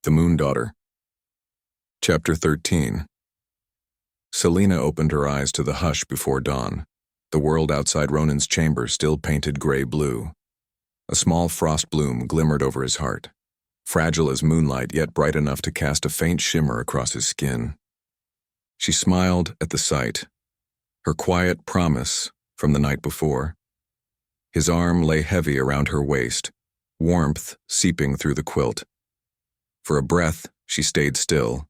The Moon Daughter. Chapter 13. Selena opened her eyes to the hush before dawn, the world outside Ronan's chamber still painted gray-blue. A small frost bloom glimmered over his heart, fragile as moonlight yet bright enough to cast a faint shimmer across his skin. She smiled at the sight, her quiet promise from the night before. His arm lay heavy around her waist, warmth seeping through the quilt. For a breath, she stayed still,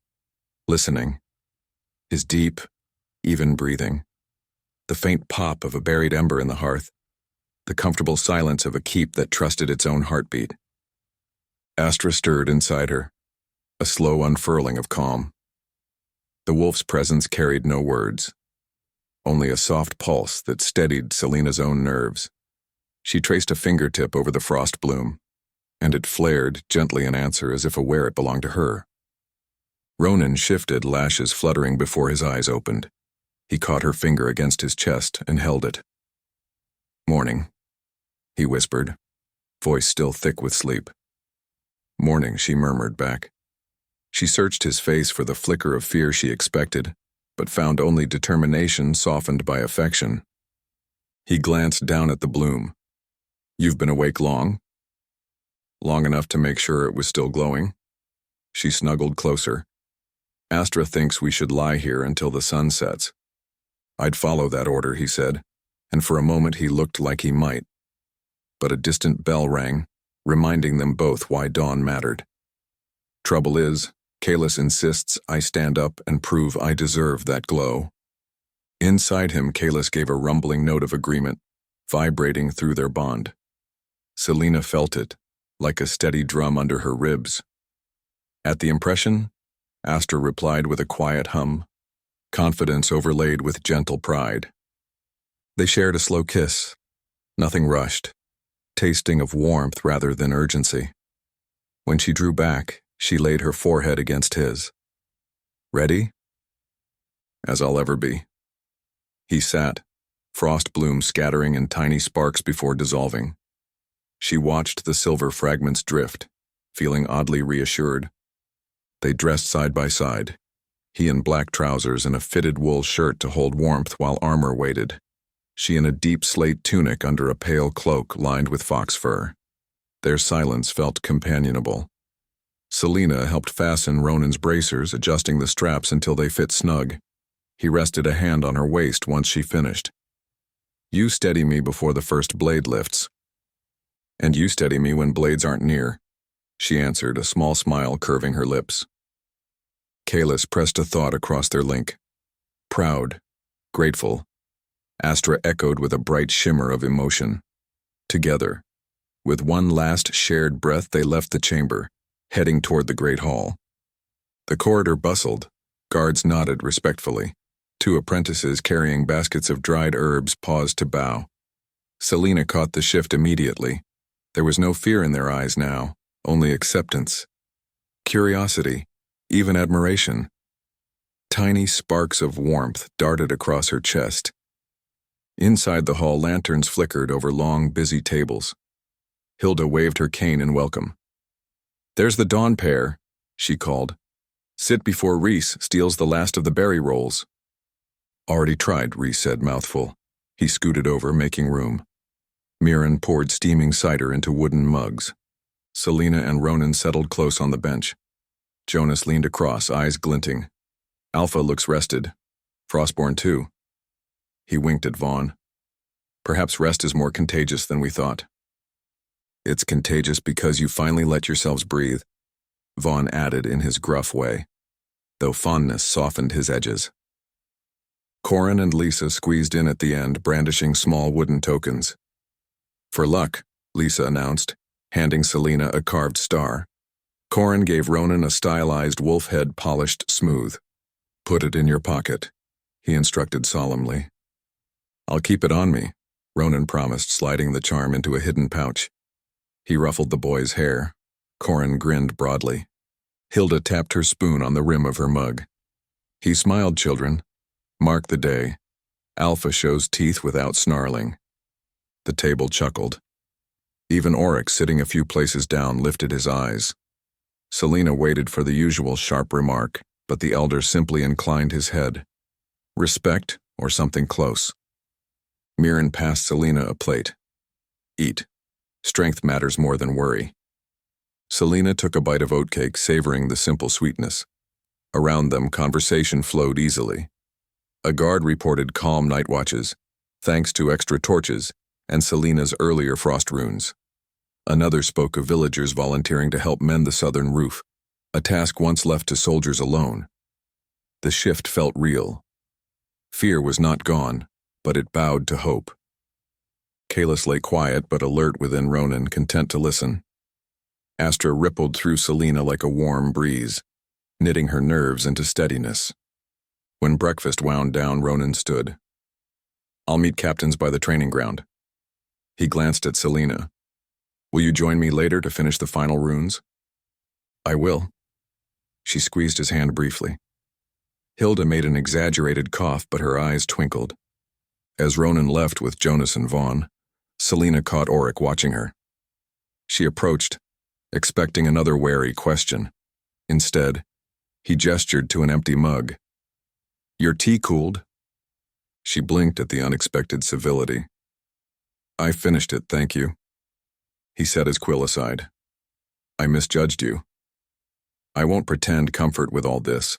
listening. His deep, even breathing. The faint pop of a buried ember in the hearth. The comfortable silence of a keep that trusted its own heartbeat. Astra stirred inside her, a slow unfurling of calm. The wolf's presence carried no words, only a soft pulse that steadied Selena's own nerves. She traced a fingertip over the frost bloom, and it flared gently in answer as if aware it belonged to her. Ronan shifted, lashes fluttering before his eyes opened. He caught her finger against his chest and held it. "Morning," he whispered, voice still thick with sleep. "Morning," she murmured back. She searched his face for the flicker of fear she expected, but found only determination softened by affection. He glanced down at the bloom. "You've been awake long?" "Long enough to make sure it was still glowing." She snuggled closer. "Astra thinks we should lie here until the sun sets." "I'd follow that order," he said, and for a moment he looked like he might. But a distant bell rang, reminding them both why dawn mattered. "Trouble is, Kalis insists I stand up and prove I deserve that glow." Inside him, Kalis gave a rumbling note of agreement, vibrating through their bond. Selena felt it, like a steady drum under her ribs. At the impression, Astra replied with a quiet hum, confidence overlaid with gentle pride. They shared a slow kiss, nothing rushed, tasting of warmth rather than urgency. When she drew back, she laid her forehead against his. "Ready?" "As I'll ever be." He sat, frost bloom scattering in tiny sparks before dissolving. She watched the silver fragments drift, feeling oddly reassured. They dressed side by side, he in black trousers and a fitted wool shirt to hold warmth while armor waited, she in a deep slate tunic under a pale cloak lined with fox fur. Their silence felt companionable. Selena helped fasten Ronan's bracers, adjusting the straps until they fit snug. He rested a hand on her waist once she finished. "You steady me before the first blade lifts." "And you steady me when blades aren't near," she answered, a small smile curving her lips. Kalis pressed a thought across their link. Proud, grateful. Astra echoed with a bright shimmer of emotion. Together, with one last shared breath, they left the chamber, heading toward the great hall. The corridor bustled, guards nodded respectfully. 2 apprentices carrying baskets of dried herbs paused to bow. Selena caught the shift immediately. There was no fear in their eyes now, only acceptance. Curiosity, even admiration. Tiny sparks of warmth darted across her chest. Inside the hall, lanterns flickered over long, busy tables. Hilda waved her cane in welcome. "There's the dawn pair," she called. "Sit before Reese steals the last of the berry rolls." "Already tried," Reese said, mouthful. He scooted over, making room. Mirren poured steaming cider into wooden mugs. Selena and Ronan settled close on the bench. Jonas leaned across, eyes glinting. "Alpha looks rested. Frostborn too." He winked at Vaughn. "Perhaps rest is more contagious than we thought." "It's contagious because you finally let yourselves breathe," Vaughn added in his gruff way, though fondness softened his edges. Corin and Lisa squeezed in at the end, brandishing small wooden tokens. "For luck," Lisa announced, handing Selena a carved star. Corin gave Ronan a stylized wolf head polished smooth. "Put it in your pocket," he instructed solemnly. "I'll keep it on me," Ronan promised, sliding the charm into a hidden pouch. He ruffled the boy's hair. Corin grinned broadly. Hilda tapped her spoon on the rim of her mug. "He smiled, children. Mark the day. Alpha shows teeth without snarling." The table chuckled. Even Oryx, sitting a few places down, lifted his eyes. Selena waited for the usual sharp remark, but the elder simply inclined his head. Respect or something close. Mirren passed Selena a plate. Eat. Strength matters more than worry. Selena took a bite of oatcake, savoring the simple sweetness. Around them, conversation flowed easily. A guard reported calm night watches, thanks to extra torches and Selena's earlier frost runes. Another spoke of villagers volunteering to help mend the southern roof, a task once left to soldiers alone. The shift felt real. Fear was not gone, but it bowed to hope. Kalis lay quiet but alert within Ronan, content to listen. Astra rippled through Selena like a warm breeze, knitting her nerves into steadiness. When breakfast wound down, Ronan stood. "I'll meet captains by the training ground." He glanced at Selena. "Will you join me later to finish the final runes?" "I will." She squeezed his hand briefly. Hilda made an exaggerated cough, but her eyes twinkled. As Ronan left with Jonas and Vaughn, Selena caught Auric watching her. She approached, expecting another wary question. Instead, he gestured to an empty mug. "Your tea cooled?" She blinked at the unexpected civility. "I finished it, thank you." He set his quill aside. "I misjudged you. I won't pretend comfort with all this,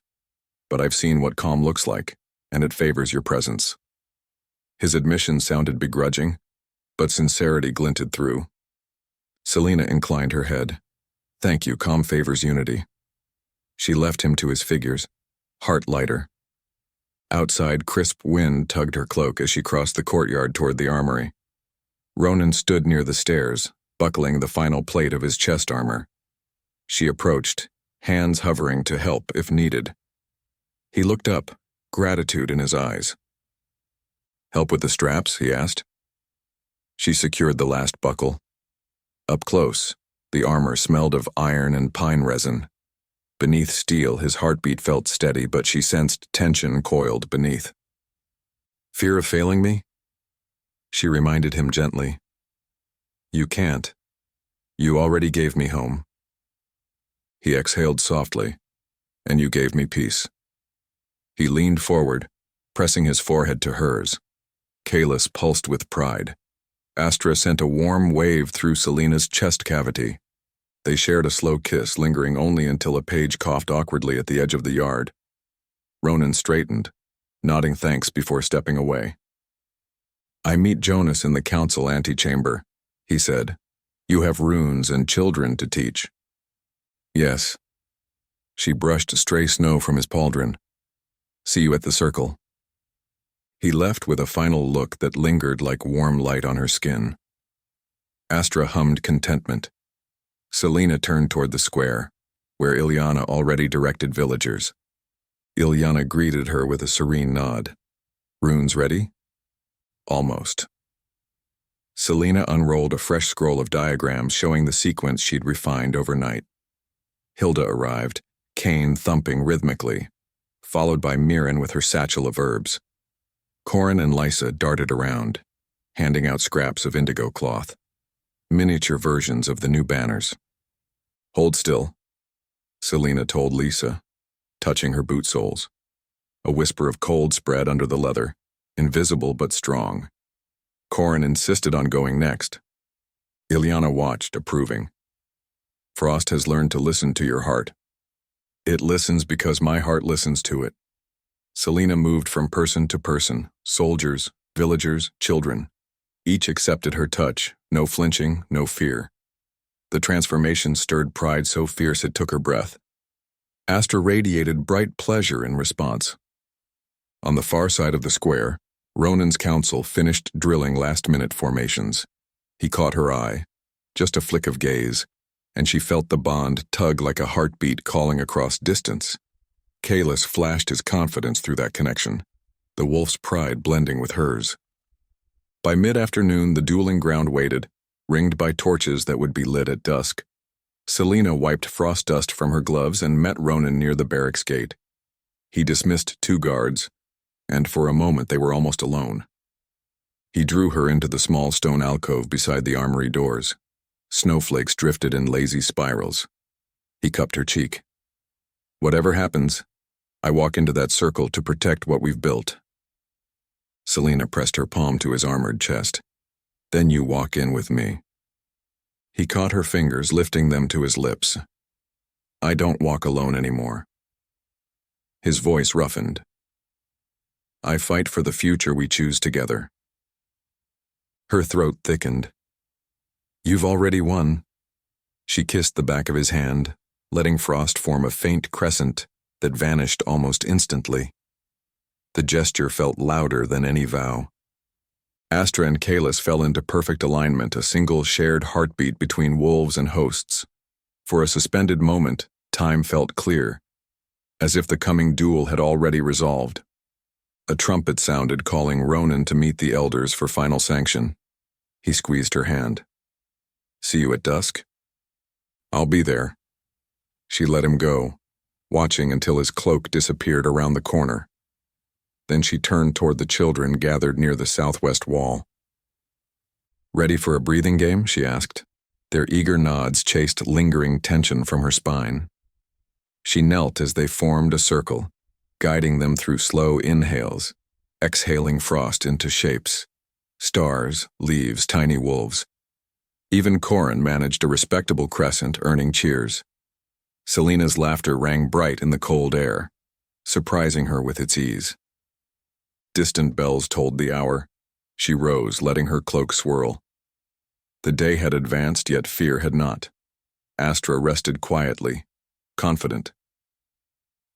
but I've seen what calm looks like, and it favors your presence." His admission sounded begrudging, but sincerity glinted through. Selena inclined her head. "Thank you, calm favors unity." She left him to his figures, heart lighter. Outside, crisp wind tugged her cloak as she crossed the courtyard toward the armory. Ronan stood near the stairs, buckling the final plate of his chest armor. She approached, hands hovering to help if needed. He looked up, gratitude in his eyes. "Help with the straps?" he asked. She secured the last buckle. Up close, the armor smelled of iron and pine resin. Beneath steel, his heartbeat felt steady, but she sensed tension coiled beneath. "Fear of failing me?" She reminded him gently. "You can't. You already gave me home." He exhaled softly. "And you gave me peace." He leaned forward, pressing his forehead to hers. Kalis pulsed with pride. Astra sent a warm wave through Selena's chest cavity. They shared a slow kiss, lingering only until a page coughed awkwardly at the edge of the yard. Ronan straightened, nodding thanks before stepping away. "I meet Jonas in the council antechamber," he said. "You have runes and children to teach." "Yes." She brushed stray snow from his pauldron. "See you at the circle." He left with a final look that lingered like warm light on her skin. Astra hummed contentment. Selena turned toward the square, where Ilyana already directed villagers. Ilyana greeted her with a serene nod. "Runes ready?" "Almost." Selena unrolled a fresh scroll of diagrams showing the sequence she'd refined overnight. Hilda arrived, cane thumping rhythmically, followed by Mirren with her satchel of herbs. Corin and Lysa darted around, handing out scraps of indigo cloth, miniature versions of the new banners. "Hold still," Selena told Lisa, touching her boot soles. A whisper of cold spread under the leather, invisible but strong. Corin insisted on going next. Ilyana watched, approving. "Frost has learned to listen to your heart. It listens because my heart listens to it." Selena moved from person to person, soldiers, villagers, children. Each accepted her touch, no flinching, no fear. The transformation stirred pride so fierce it took her breath. Astra radiated bright pleasure in response. On the far side of the square, Ronan's council finished drilling last-minute formations. He caught her eye, just a flick of gaze, and she felt the bond tug like a heartbeat calling across distance. Kalis flashed his confidence through that connection, the wolf's pride blending with hers. By mid-afternoon, the dueling ground waited, ringed by torches that would be lit at dusk. Selena wiped frost dust from her gloves and met Ronan near the barracks gate. He dismissed 2 guards, and for a moment they were almost alone. He drew her into the small stone alcove beside the armory doors. Snowflakes drifted in lazy spirals. He cupped her cheek. Whatever happens, I walk into that circle to protect what we've built. Selena pressed her palm to his armored chest. Then you walk in with me. He caught her fingers, lifting them to his lips. I don't walk alone anymore. His voice roughened. I fight for the future we choose together. Her throat thickened. You've already won. She kissed the back of his hand, letting frost form a faint crescent that vanished almost instantly. The gesture felt louder than any vow. Astra and Kalis fell into perfect alignment, a single shared heartbeat between wolves and hosts. For a suspended moment, time felt clear, as if the coming duel had already resolved. A trumpet sounded, calling Ronan to meet the elders for final sanction. He squeezed her hand. See you at dusk? I'll be there. She let him go, watching until his cloak disappeared around the corner. Then she turned toward the children gathered near the southwest wall. Ready for a breathing game? She asked. Their eager nods chased lingering tension from her spine. She knelt as they formed a circle, guiding them through slow inhales, exhaling frost into shapes. Stars, leaves, tiny wolves. Even Corin managed a respectable crescent, earning cheers. Selena's laughter rang bright in the cold air, surprising her with its ease. Distant bells told the hour. She rose, letting her cloak swirl. The day had advanced, yet fear had not. Astra rested quietly, confident.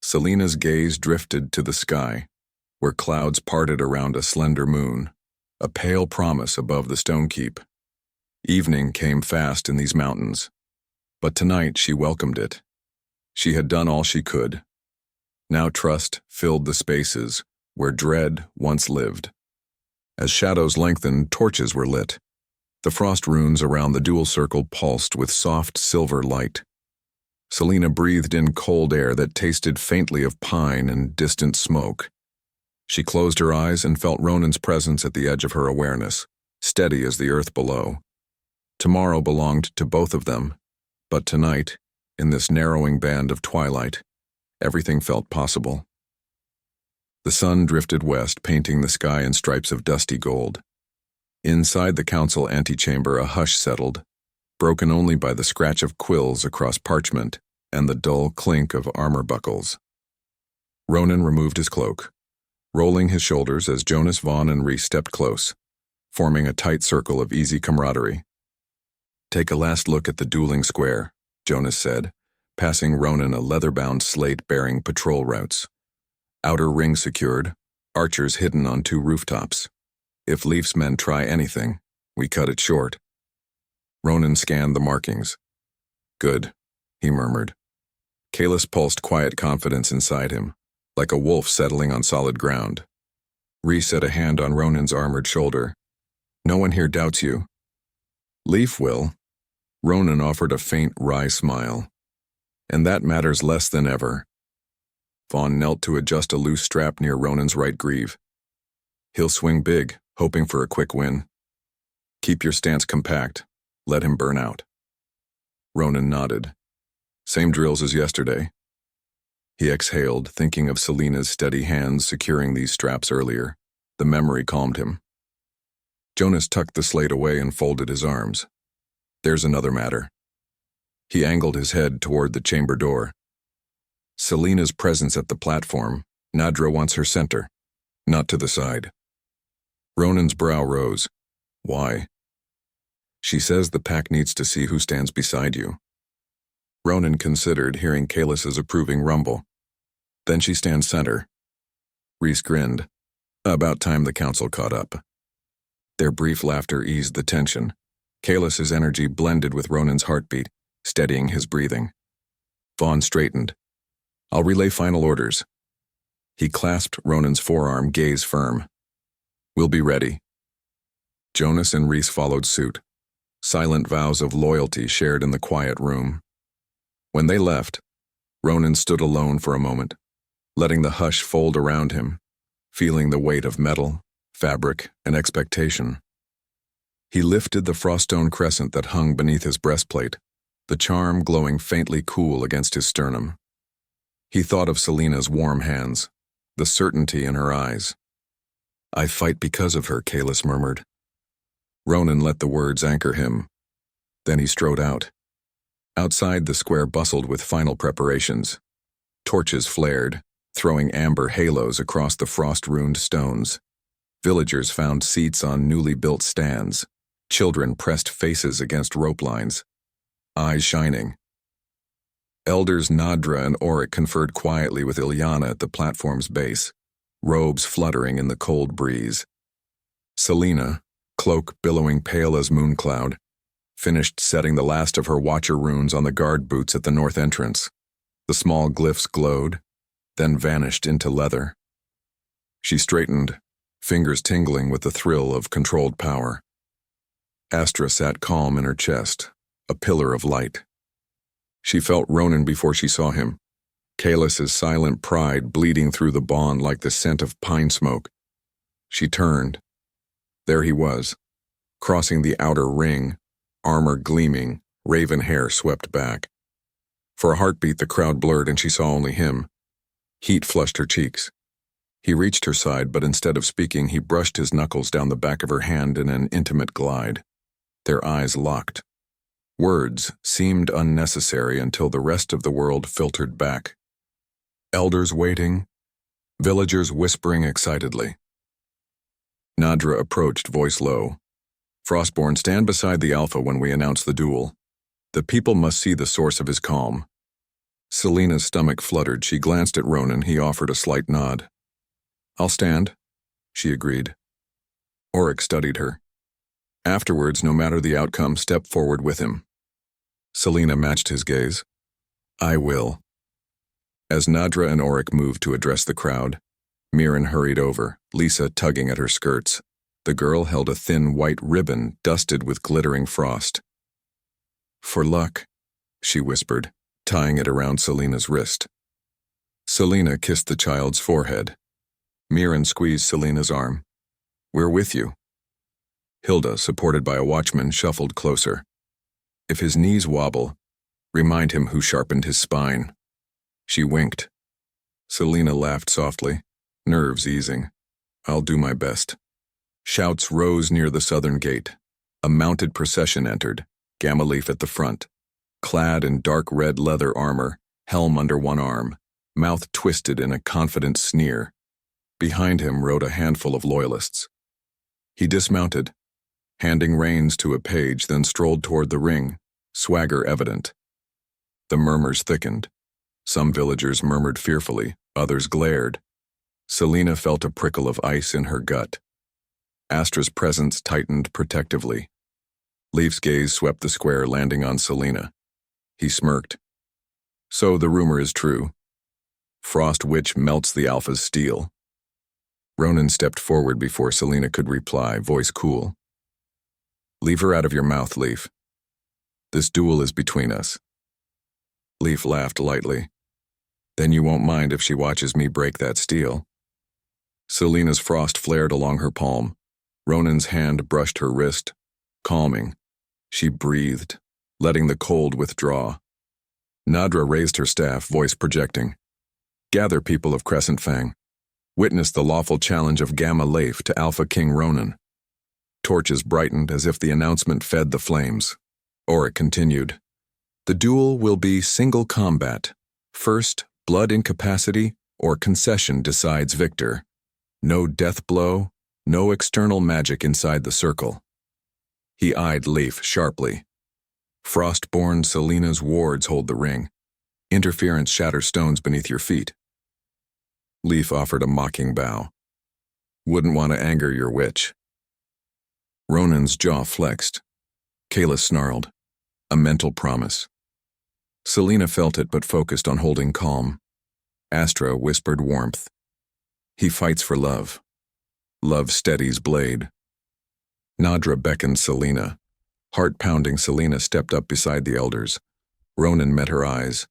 Selena's gaze drifted to the sky, where clouds parted around a slender moon, a pale promise above the stone keep. Evening came fast in these mountains, but tonight she welcomed it. She had done all she could. Now trust filled the spaces where dread once lived. As shadows lengthened, torches were lit. The frost runes around the dual circle pulsed with soft silver light. Selena breathed in cold air that tasted faintly of pine and distant smoke. She closed her eyes and felt Ronan's presence at the edge of her awareness, steady as the earth below. Tomorrow belonged to both of them, but tonight, in this narrowing band of twilight, everything felt possible. The sun drifted west, painting the sky in stripes of dusty gold. Inside the council antechamber, a hush settled, broken only by the scratch of quills across parchment and the dull clink of armor buckles. Ronan removed his cloak, rolling his shoulders as Jonas, Vaughn, and Rhys stepped close, forming a tight circle of easy camaraderie. Take a last look at the dueling square, Jonas said, passing Ronan a leather-bound slate bearing patrol routes. Outer ring secured, archers hidden on 2 rooftops. If Leaf's men try anything, we cut it short. Ronan scanned the markings. Good, he murmured. Kalis pulsed quiet confidence inside him, like a wolf settling on solid ground. Rhys set a hand on Ronan's armored shoulder. No one here doubts you. Leaf will. Ronan offered a faint, wry smile. And that matters less than ever. Vaughn knelt to adjust a loose strap near Ronan's right greave. He'll swing big, hoping for a quick win. Keep your stance compact. Let him burn out. Ronan nodded. Same drills as yesterday. He exhaled, thinking of Selena's steady hands securing these straps earlier. The memory calmed him. Jonas tucked the slate away and folded his arms. There's another matter. He angled his head toward the chamber door. Selena's presence at the platform. Nadra wants her center, not to the side. Ronan's brow rose. Why? She says the pack needs to see who stands beside you. Ronan considered, hearing Kalis's approving rumble. Then she stands center. Rhys grinned. About time the council caught up. Their brief laughter eased the tension. Kalis's energy blended with Ronan's heartbeat, steadying his breathing. Vaughn straightened. I'll relay final orders. He clasped Ronan's forearm, gaze firm. We'll be ready. Jonas and Rhys followed suit, silent vows of loyalty shared in the quiet room. When they left, Ronan stood alone for a moment, letting the hush fold around him, feeling the weight of metal, fabric, and expectation. He lifted the froststone crescent that hung beneath his breastplate, the charm glowing faintly cool against his sternum. He thought of Selena's warm hands, the certainty in her eyes. "I fight because of her," Kalis murmured. Ronan let the words anchor him. Then he strode out. Outside, the square bustled with final preparations. Torches flared, throwing amber halos across the frost-ruined stones. Villagers found seats on newly built stands. Children pressed faces against rope lines, eyes shining. Elders Nadra and Auric conferred quietly with Ilyana at the platform's base, robes fluttering in the cold breeze. Selena, cloak billowing pale as mooncloud, finished setting the last of her watcher runes on the guard boots at the north entrance. The small glyphs glowed, then vanished into leather. She straightened, fingers tingling with the thrill of controlled power. Astra sat calm in her chest, a pillar of light. She felt Ronan before she saw him, Kalis's silent pride bleeding through the bond like the scent of pine smoke. She turned. There he was, crossing the outer ring, armor gleaming, raven hair swept back. For a heartbeat, the crowd blurred and she saw only him. Heat flushed her cheeks. He reached her side, but instead of speaking, he brushed his knuckles down the back of her hand in an intimate glide. Their eyes locked. Words seemed unnecessary until the rest of the world filtered back. Elders waiting, villagers whispering excitedly. Nadra approached, voice low. "Frostborn, stand beside the Alpha when we announce the duel. The people must see the source of his calm." Selena's stomach fluttered. She glanced at Ronan. He offered a slight nod. "I'll stand," she agreed. Auric studied her. "Afterwards, no matter the outcome, step forward with him." Selena matched his gaze. "I will." As Nadra and Auric moved to address the crowd, Mirren hurried over, Lisa tugging at her skirts. The girl held a thin white ribbon dusted with glittering frost. "For luck," she whispered, tying it around Selena's wrist. Selena kissed the child's forehead. Mirren squeezed Selena's arm. "We're with you." Hilda, supported by a watchman, shuffled closer. "If his knees wobble, remind him who sharpened his spine." She winked. Selena laughed softly, nerves easing. "I'll do my best." Shouts rose near the southern gate. A mounted procession entered, Gamma Leaf at the front. Clad in dark red leather armor, helm under one arm, mouth twisted in a confident sneer. Behind him rode a handful of loyalists. He dismounted, handing reins to a page, then strolled toward the ring, swagger evident. The murmurs thickened. Some villagers murmured fearfully, others glared. Selena felt a prickle of ice in her gut. Astra's presence tightened protectively. Leaf's gaze swept the square, landing on Selena. He smirked. "So the rumor is true. Frost Witch melts the Alpha's steel." Ronan stepped forward before Selena could reply, voice cool. "Leave her out of your mouth, Leaf. This duel is between us." Leaf laughed lightly. "Then you won't mind if she watches me break that steel." Selena's frost flared along her palm. Ronan's hand brushed her wrist, calming. She breathed, letting the cold withdraw. Nadra raised her staff, voice projecting. "Gather, people of Crescent Fang. Witness the lawful challenge of Gamma Leif to Alpha King Ronan." Torches brightened as if the announcement fed the flames. Auric continued. "The duel will be single combat. First, blood incapacity or concession decides victor. No death blow, no external magic inside the circle." He eyed Leif sharply. "Frostborn Selena's wards hold the ring. Interference shatters stones beneath your feet." Leif offered a mocking bow. "Wouldn't want to anger your witch." Ronan's jaw flexed. Kalis snarled. A mental promise. Selena felt it but focused on holding calm. Astra whispered warmth. "He fights for love. Love steadies blade." Nadra beckoned Selena. Heart-pounding, Selena stepped up beside the elders. Ronan met her eyes.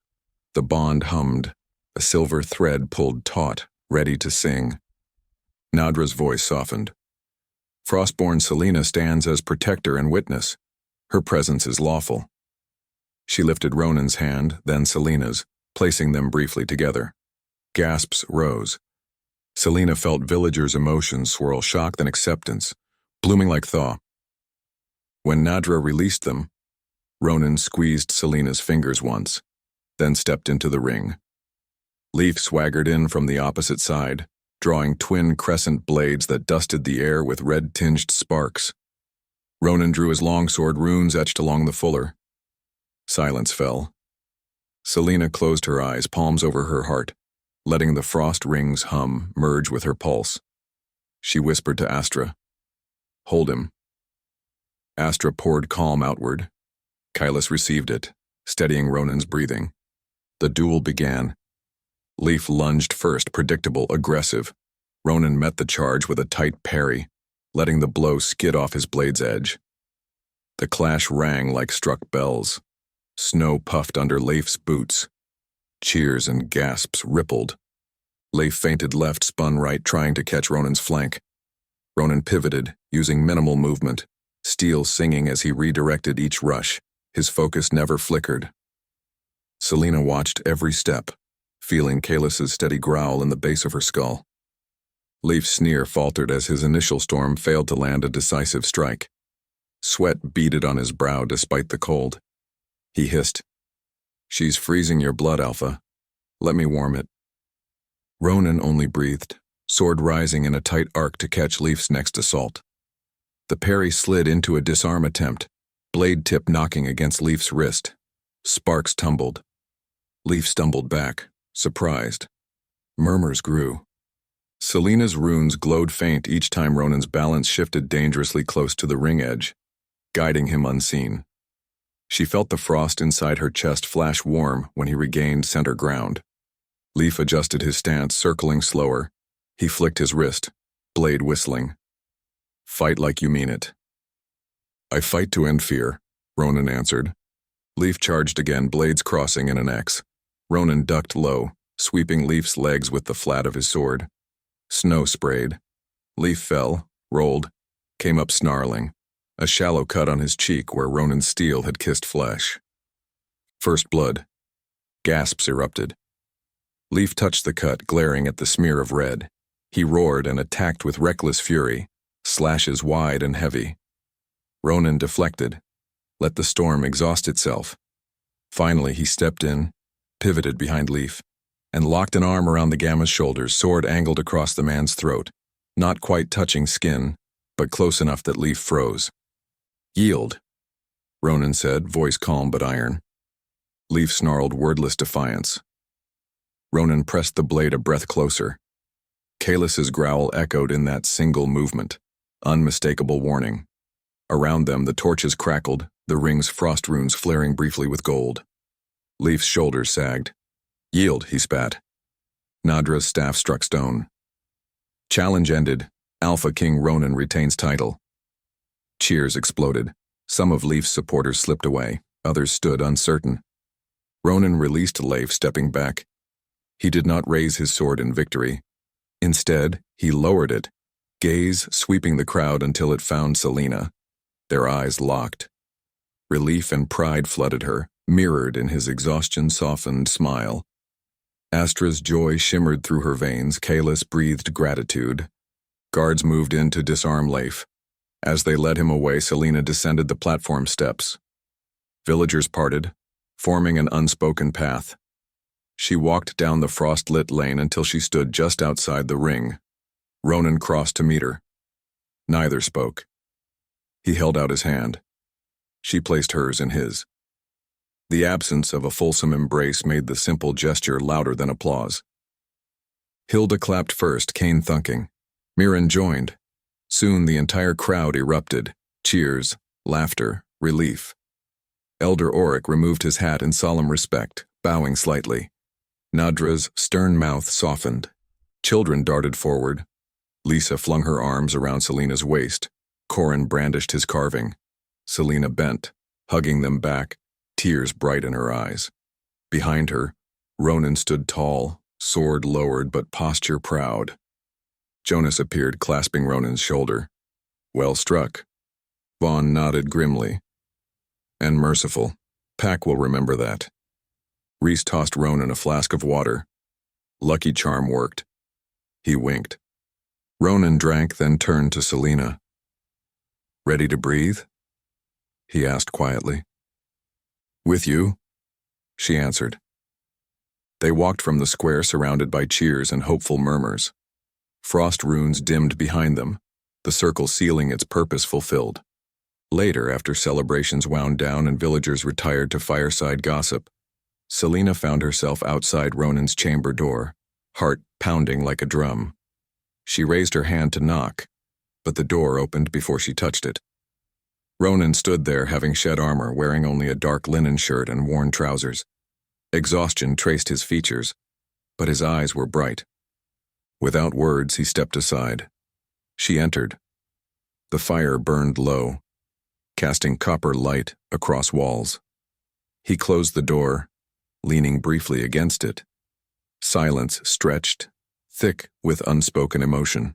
The bond hummed. A silver thread pulled taut, ready to sing. Nadra's voice softened. "Frostborn Selena stands as protector and witness. Her presence is lawful." She lifted Ronan's hand, then Selena's, placing them briefly together. Gasps rose. Selena felt villagers' emotions swirl, shock then acceptance, blooming like thaw. When Nadra released them, Ronan squeezed Selena's fingers once, then stepped into the ring. Leaf swaggered in from the opposite side, drawing twin crescent blades that dusted the air with red-tinged sparks. Ronan drew his longsword, runes etched along the fuller. Silence fell. Selena closed her eyes, palms over her heart, letting the frost rings hum merge with her pulse. She whispered to Astra, "Hold him." Astra poured calm outward. Kylus received it, steadying Ronan's breathing. The duel began. Leaf lunged first, predictable, aggressive. Ronan met the charge with a tight parry, letting the blow skid off his blade's edge. The clash rang like struck bells. Snow puffed under Leif's boots. Cheers and gasps rippled. Leif feinted left, spun right, trying to catch Ronan's flank. Ronan pivoted, using minimal movement, steel singing as he redirected each rush. His focus never flickered. Selena watched every step, feeling Kalus's steady growl in the base of her skull. Leif's sneer faltered as his initial storm failed to land a decisive strike. Sweat beaded on his brow despite the cold. He hissed, "She's freezing your blood, Alpha. Let me warm it." Ronan only breathed, sword rising in a tight arc to catch Leif's next assault. The parry slid into a disarm attempt, blade tip knocking against Leif's wrist. Sparks tumbled. Leif stumbled back, surprised. Murmurs grew. Selena's runes glowed faint each time Ronan's balance shifted dangerously close to the ring edge, guiding him unseen. She felt the frost inside her chest flash warm when he regained center ground. Leif adjusted his stance, circling slower. He flicked his wrist, blade whistling. "Fight like you mean it." "I fight to end fear," Ronan answered. Leif charged again, blades crossing in an X. Ronan ducked low, sweeping Leif's legs with the flat of his sword. Snow sprayed. Leif fell, rolled, came up snarling, a shallow cut on his cheek where Ronan's steel had kissed flesh. First blood. Gasps erupted. Leif touched the cut, glaring at the smear of red. He roared and attacked with reckless fury, slashes wide and heavy. Ronan deflected, let the storm exhaust itself. Finally, he stepped in, pivoted behind Leif, and locked an arm around the Gamma's shoulders, sword angled across the man's throat, not quite touching skin, but close enough that Leif froze. "Yield," Ronan said, voice calm but iron. Leif snarled wordless defiance. Ronan pressed the blade a breath closer. Kalus's growl echoed in that single movement, unmistakable warning. Around them, the torches crackled, the ring's frost runes flaring briefly with gold. Leif's shoulders sagged. "Yield," he spat. Nadra's staff struck stone. Challenge ended. Alpha King Ronan retains title. Cheers exploded. Some of Leif's supporters slipped away. Others stood uncertain. Ronan released Leif, stepping back. He did not raise his sword in victory. Instead, he lowered it, gaze sweeping the crowd until it found Selena. Their eyes locked. Relief and pride flooded her, mirrored in his exhaustion-softened smile. Astra's joy shimmered through her veins. Kalus breathed gratitude. Guards moved in to disarm Leif. As they led him away, Selena descended the platform steps. Villagers parted, forming an unspoken path. She walked down the frost-lit lane until she stood just outside the ring. Ronan crossed to meet her. Neither spoke. He held out his hand. She placed hers in his. The absence of a fulsome embrace made the simple gesture louder than applause. Hilda clapped first, cane thunking. Mirren joined. Soon the entire crowd erupted. Cheers, laughter, relief. Elder Auric removed his hat in solemn respect, bowing slightly. Nadra's stern mouth softened. Children darted forward. Lisa flung her arms around Selena's waist. Corin brandished his carving. Selena bent, hugging them back, tears bright in her eyes. Behind her, Ronan stood tall, sword lowered but posture proud. Jonas appeared, clasping Ronan's shoulder. "Well struck." Vaughn nodded grimly. "And merciful," Pack will remember that. Reese tossed Ronan a flask of water. Lucky charm worked. He winked. Ronan drank, then turned to Selena. Ready to breathe? He asked quietly. With you? She answered. They walked from the square surrounded by cheers and hopeful murmurs. Frost runes dimmed behind them, the circle sealing its purpose fulfilled. Later, after celebrations wound down and villagers retired to fireside gossip, Selena found herself outside Ronan's chamber door, heart pounding like a drum. She raised her hand to knock, but the door opened before she touched it. Ronan stood there, having shed armor, wearing only a dark linen shirt and worn trousers. Exhaustion traced his features, but his eyes were bright. Without words, he stepped aside. She entered. The fire burned low, casting copper light across walls. He closed the door, leaning briefly against it. Silence stretched, thick with unspoken emotion.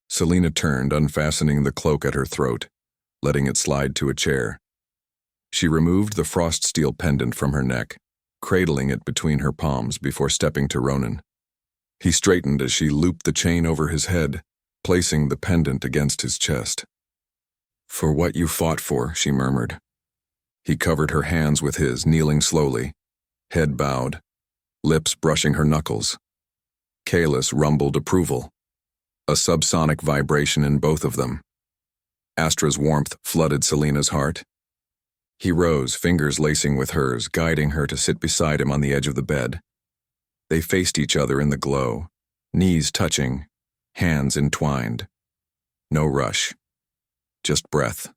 Selena turned, unfastening the cloak at her throat, letting it slide to a chair. She removed the frost steel pendant from her neck, cradling it between her palms before stepping to Ronan. He straightened as she looped the chain over his head, placing the pendant against his chest. For what you fought for, she murmured. He covered her hands with his, kneeling slowly, head bowed, lips brushing her knuckles. Kalis rumbled approval, a subsonic vibration in both of them. Astra's warmth flooded Selena's heart. He rose, fingers lacing with hers, guiding her to sit beside him on the edge of the bed. They faced each other in the glow, knees touching, hands entwined. No rush, just breath.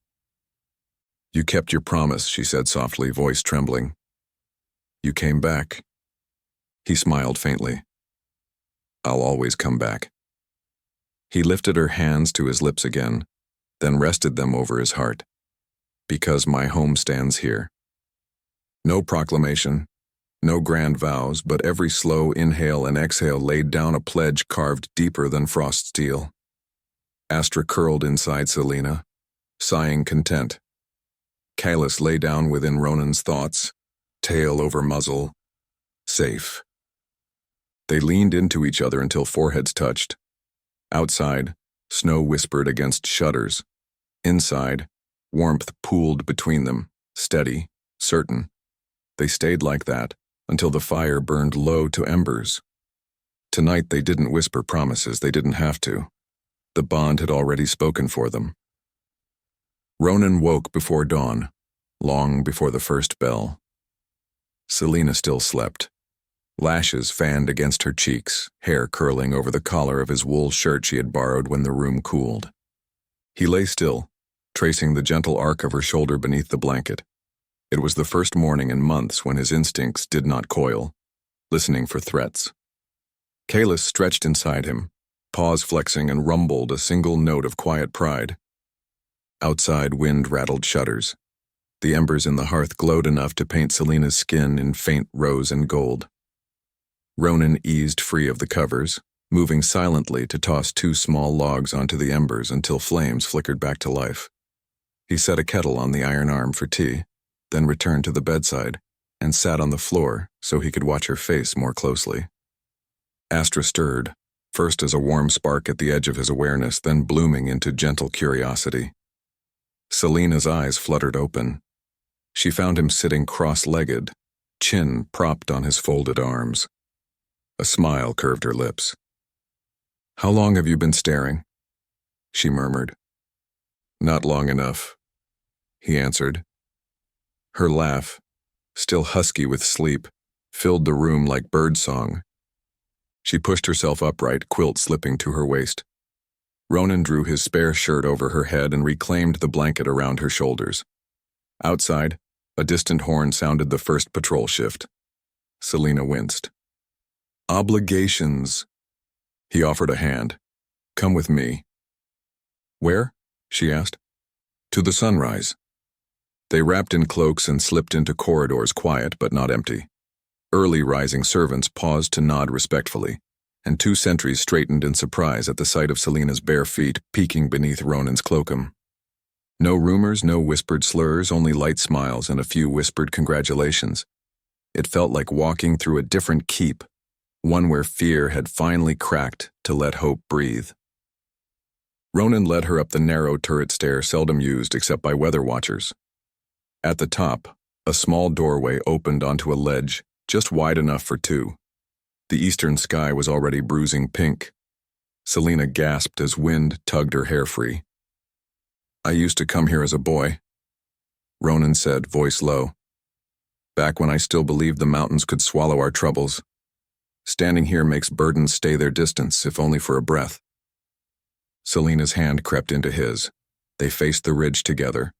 You kept your promise, she said softly, voice trembling. You came back. He smiled faintly. I'll always come back. He lifted her hands to his lips again, then rested them over his heart. Because my home stands here. No proclamation, no grand vows, but every slow inhale and exhale laid down a pledge carved deeper than frost steel. Astra curled inside Selena, sighing content. Kalis lay down within Ronan's thoughts, tail over muzzle, safe. They leaned into each other until foreheads touched. Outside, snow whispered against shutters. Inside, warmth pooled between them, steady, certain. They stayed like that until the fire burned low to embers. Tonight they didn't whisper promises, they didn't have to. The bond had already spoken for them. Ronan woke before dawn, long before the first bell. Selena still slept. Lashes fanned against her cheeks, hair curling over the collar of his wool shirt she had borrowed when the room cooled. He lay still, tracing the gentle arc of her shoulder beneath the blanket. It was the first morning in months when his instincts did not coil, listening for threats. Kalis stretched inside him, paws flexing, and rumbled a single note of quiet pride. Outside, wind rattled shutters. The embers in the hearth glowed enough to paint Selena's skin in faint rose and gold. Ronan eased free of the covers, moving silently to toss 2 small logs onto the embers until flames flickered back to life. He set a kettle on the iron arm for tea, then returned to the bedside and sat on the floor so he could watch her face more closely. Astra stirred, first as a warm spark at the edge of his awareness, then blooming into gentle curiosity. Selena's eyes fluttered open. She found him sitting cross-legged, chin propped on his folded arms. A smile curved her lips. How long have you been staring? She murmured. Not long enough, he answered. Her laugh, still husky with sleep, filled the room like birdsong. She pushed herself upright, quilt slipping to her waist. Ronan drew his spare shirt over her head and reclaimed the blanket around her shoulders. Outside, a distant horn sounded the first patrol shift. Selena winced. Obligations. He offered a hand. Come with me. Where? She asked. To the sunrise. They wrapped in cloaks and slipped into corridors quiet but not empty. Early rising servants paused to nod respectfully, and 2 sentries straightened in surprise at the sight of Selena's bare feet peeking beneath Ronan's cloakum. No rumors, no whispered slurs, only light smiles and a few whispered congratulations. It felt like walking through a different keep, one where fear had finally cracked to let hope breathe. Ronan led her up the narrow turret stair seldom used except by weather watchers. At the top, a small doorway opened onto a ledge just wide enough for two. The eastern sky was already bruising pink. Selena gasped as wind tugged her hair free. "I used to come here as a boy," Ronan said, voice low. "Back when I still believed the mountains could swallow our troubles. Standing here makes burdens stay their distance, if only for a breath." Selena's hand crept into his. They faced the ridge together.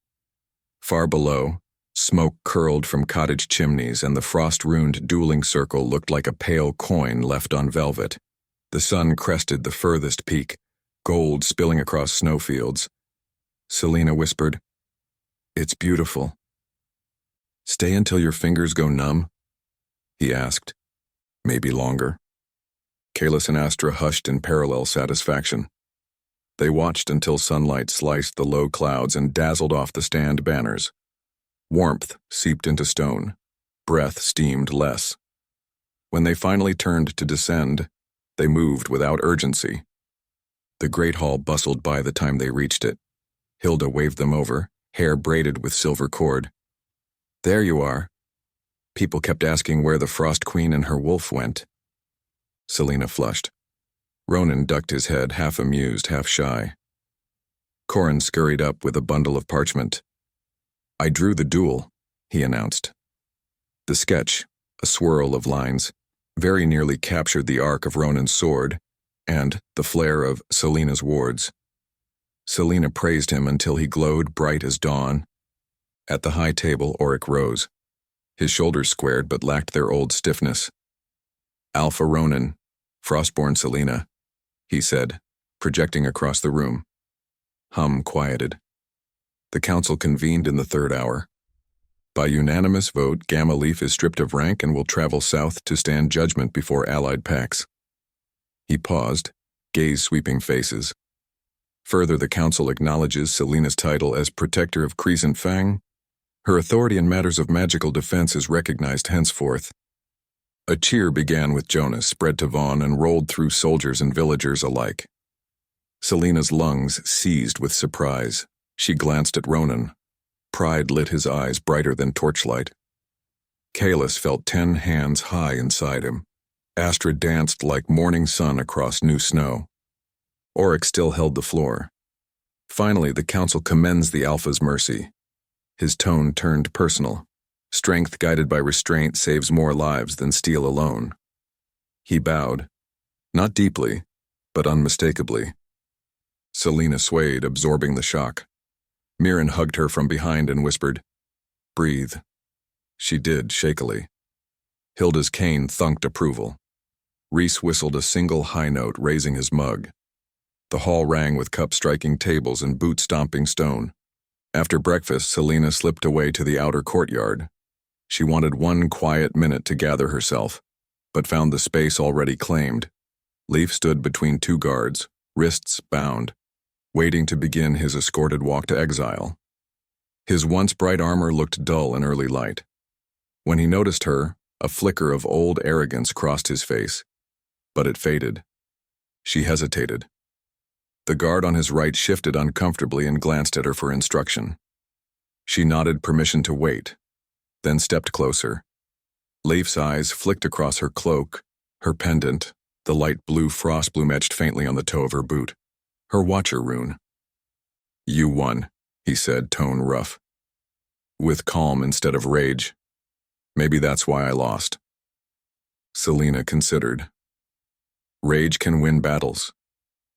Far below, smoke curled from cottage chimneys and the frost-ruined dueling circle looked like a pale coin left on velvet. The sun crested the furthest peak, gold spilling across snowfields. Selena whispered, "It's beautiful." "Stay until your fingers go numb?" he asked. "Maybe longer." Kalis and Astra hushed in parallel satisfaction. They watched until sunlight sliced the low clouds and dazzled off the stand banners. Warmth seeped into stone. Breath steamed less. When they finally turned to descend, they moved without urgency. The great hall bustled by the time they reached it. Hilda waved them over, hair braided with silver cord. "There you are." People kept asking where the Frost Queen and her wolf went. Selena flushed. Ronan ducked his head, half amused, half shy. Corin scurried up with a bundle of parchment. "I drew the duel," he announced. The sketch, a swirl of lines, very nearly captured the arc of Ronan's sword and the flare of Selena's wards. Selena praised him until he glowed bright as dawn. At the high table, Auric rose. His shoulders squared but lacked their old stiffness. "Alpha Ronan, Frostborn Selena," he said, projecting across the room. Hum quieted. The council convened in the third hour. By unanimous vote, Gamma Leaf is stripped of rank and will travel south to stand judgment before allied packs. He paused, gaze sweeping faces. Further, the council acknowledges Selena's title as Protector of Crescent Fang. Her authority in matters of magical defense is recognized henceforth. A cheer began with Jonas, spread to Vaughn, and rolled through soldiers and villagers alike. Selena's lungs seized with surprise. She glanced at Ronan. Pride lit his eyes brighter than torchlight. Kalis felt 10 hands high inside him. Astra danced like morning sun across new snow. Auric still held the floor. Finally, the council commends the Alpha's mercy. His tone turned personal. Strength guided by restraint saves more lives than steel alone. He bowed. Not deeply, but unmistakably. Selena swayed, absorbing the shock. Mirren hugged her from behind and whispered, "Breathe." She did, shakily. Hilda's cane thunked approval. Reese whistled a single high note, raising his mug. The hall rang with cups striking tables and boots stomping stone. After breakfast, Selena slipped away to the outer courtyard. She wanted one quiet minute to gather herself, but found the space already claimed. Leaf stood between two guards, wrists bound, waiting to begin his escorted walk to exile. His once bright armor looked dull in early light. When he noticed her, a flicker of old arrogance crossed his face, but it faded. She hesitated. The guard on his right shifted uncomfortably and glanced at her for instruction. She nodded permission to wait, then stepped closer. Leif's eyes flicked across her cloak, her pendant, the light blue frost bloom etched faintly on the toe of her boot. Her watcher rune. "You won," he said, tone rough. With calm instead of rage. "Maybe that's why I lost." Selena considered. Rage can win battles.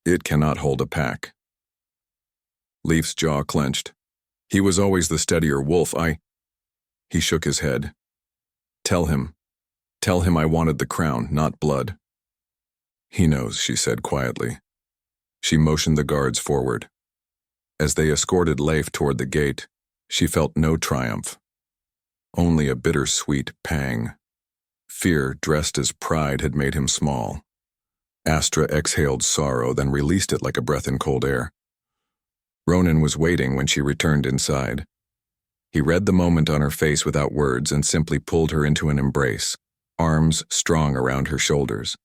It cannot hold a pack. Leif's jaw clenched. "He was always the steadier wolf. He shook his head. Tell him I wanted the crown, not blood." "He knows," she said quietly. She motioned the guards forward. As they escorted Leif toward the gate, she felt no triumph. Only a bittersweet pang. Fear dressed as pride had made him small. Astra exhaled sorrow, then released it like a breath in cold air. Ronan was waiting when she returned inside. He read the moment on her face without words and simply pulled her into an embrace, arms strong around her shoulders.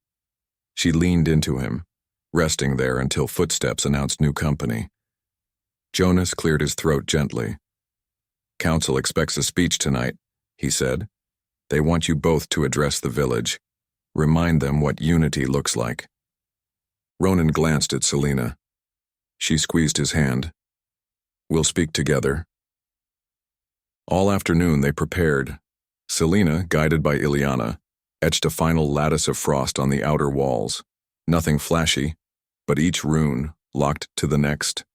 She leaned into him, resting there until footsteps announced new company. Jonas cleared his throat gently. "Council expects a speech tonight," he said. "They want you both to address the village. Remind them what unity looks like." Ronan glanced at Selena. She squeezed his hand. "We'll speak together." All afternoon they prepared. Selena, guided by Ileana, etched a final lattice of frost on the outer walls. Nothing flashy, but each rune, locked to the next,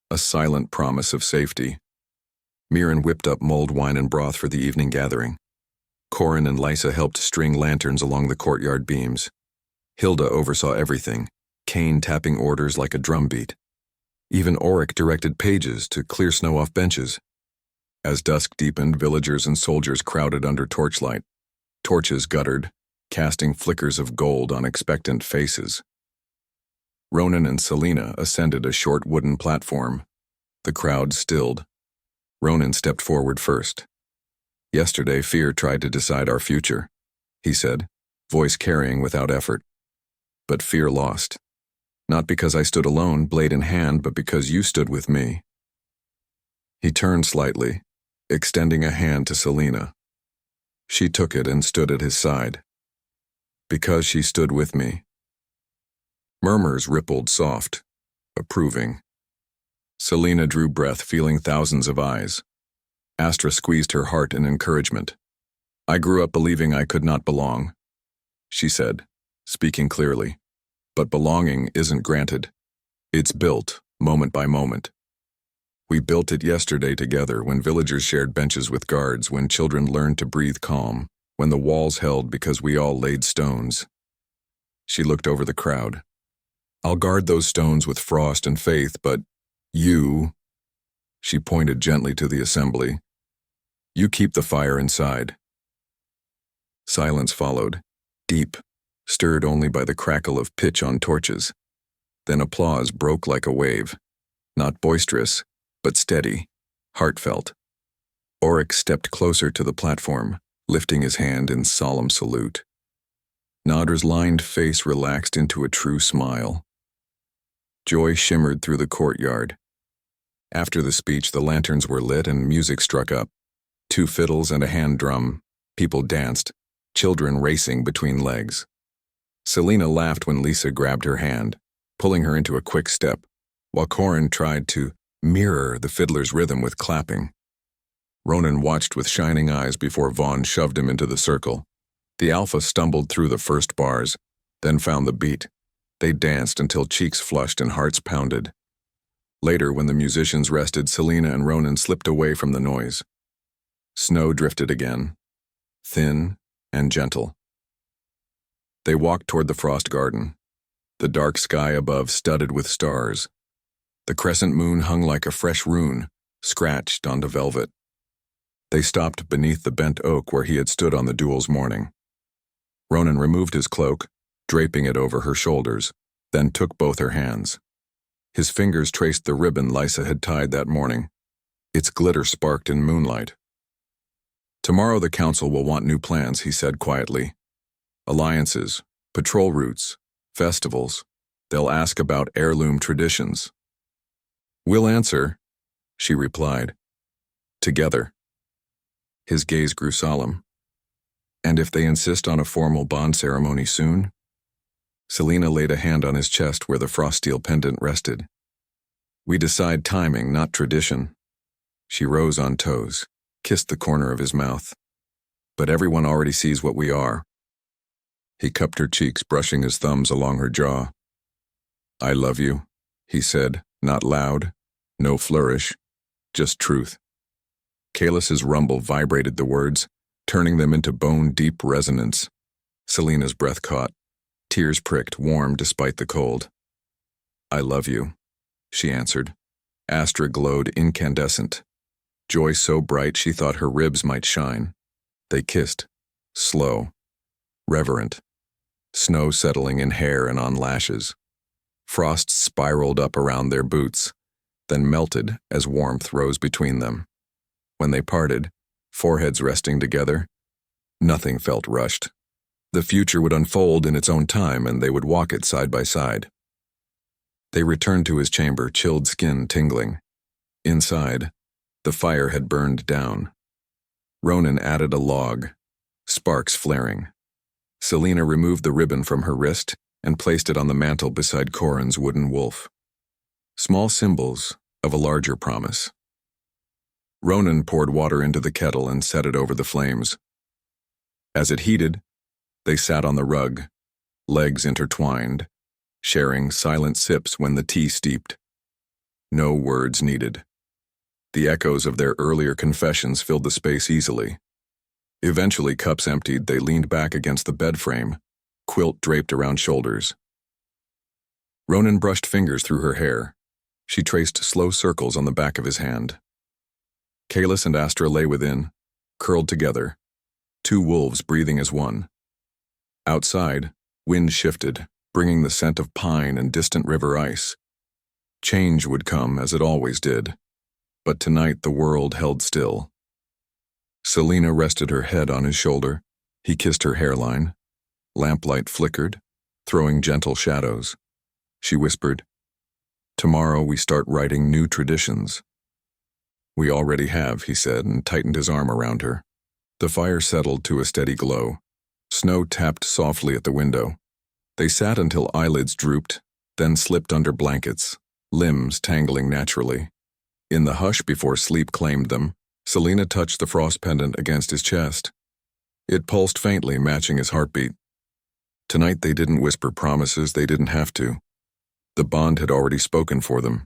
a silent promise of safety. Mirren whipped up mulled wine and broth for the evening gathering. Corin and Lysa helped string lanterns along the courtyard beams. Hilda oversaw everything, Kane tapping orders like a drumbeat. Even Auric directed pages to clear snow off benches. As dusk deepened, villagers and soldiers crowded under torchlight. Torches guttered, casting flickers of gold on expectant faces. Ronan and Selena ascended a short wooden platform. The crowd stilled. Ronan stepped forward first. "Yesterday, fear tried to decide our future," he said, voice carrying without effort. "But fear lost. Not because I stood alone, blade in hand, but because you stood with me." He turned slightly, extending a hand to Selena. She took it and stood at his side. "Because she stood with me." Murmurs rippled soft, approving. Selena drew breath, feeling thousands of eyes. Astra squeezed her heart in encouragement. "I grew up believing I could not belong," she said, speaking clearly. "But belonging isn't granted. It's built, moment by moment. We built it yesterday together, when villagers shared benches with guards, when children learned to breathe calm, when the walls held because we all laid stones." She looked over the crowd. "I'll guard those stones with frost and faith, but you," she pointed gently to the assembly, "you keep the fire inside." Silence followed, deep, stirred only by the crackle of pitch on torches. Then applause broke like a wave, not boisterous, but steady, heartfelt. Auric stepped closer to the platform, lifting his hand in solemn salute. Nadra's lined face relaxed into a true smile. Joy shimmered through the courtyard. After the speech, the lanterns were lit and music struck up. 2 fiddles and a hand drum. People danced, children racing between legs. Selena laughed when Lysa grabbed her hand, pulling her into a quick step, while Corin tried to mirror the fiddler's rhythm with clapping. Ronan watched with shining eyes before Vaughn shoved him into the circle. The alpha stumbled through the first bars, then found the beat. They danced until cheeks flushed and hearts pounded. Later, when the musicians rested, Selena and Ronan slipped away from the noise. Snow drifted again, thin and gentle. They walked toward the frost garden, the dark sky above studded with stars. The crescent moon hung like a fresh rune, scratched onto velvet. They stopped beneath the bent oak where he had stood on the duel's morning. Ronan removed his cloak, draping it over her shoulders, then took both her hands. His fingers traced the ribbon Lysa had tied that morning. Its glitter sparked in moonlight. "Tomorrow the council will want new plans," he said quietly. "Alliances, patrol routes, festivals. They'll ask about heirloom traditions." "We'll answer," she replied. "Together." His gaze grew solemn. "And if they insist on a formal bond ceremony soon?" Selena laid a hand on his chest where the frost steel pendant rested. "We decide timing, not tradition." She rose on toes, kissed the corner of his mouth. "But everyone already sees what we are." He cupped her cheeks, brushing his thumbs along her jaw. "I love you," he said, not loud, no flourish, just truth. Kaelus's rumble vibrated the words, turning them into bone-deep resonance. Selena's breath caught. Tears pricked, warm despite the cold. "I love you," she answered. Astra glowed incandescent. Joy so bright she thought her ribs might shine. They kissed, slow, reverent. Snow settling in hair and on lashes. Frost spiraled up around their boots. then melted as warmth rose between them. When they parted, foreheads resting together, nothing felt rushed. The future would unfold in its own time, and they would walk it side by side. They returned to his chamber, chilled skin tingling. Inside, the fire had burned down. Ronan added a log, sparks flaring. Selena removed the ribbon from her wrist and placed it on the mantel beside Corin's wooden wolf. Small symbols of a larger promise. Ronan poured water into the kettle and set it over the flames. As it heated, they sat on the rug, legs intertwined, sharing silent sips when the tea steeped. No words needed. The echoes of their earlier confessions filled the space easily. Eventually, cups emptied, they leaned back against the bed frame, quilt draped around shoulders. Ronan brushed fingers through her hair. She traced slow circles on the back of his hand. Kalis and Astra lay within, curled together, two wolves breathing as one. Outside, wind shifted, bringing the scent of pine and distant river ice. Change would come, as it always did, but tonight the world held still. Selena rested her head on his shoulder. He kissed her hairline. Lamplight flickered, throwing gentle shadows. She whispered, "Tomorrow we start writing new traditions." "We already have," he said, and tightened his arm around her. The fire settled to a steady glow. Snow tapped softly at the window. They sat until eyelids drooped, then slipped under blankets, limbs tangling naturally. In the hush before sleep claimed them, Selena touched the frost pendant against his chest. It pulsed faintly, matching his heartbeat. Tonight they didn't whisper promises, they didn't have to. The bond had already spoken for them.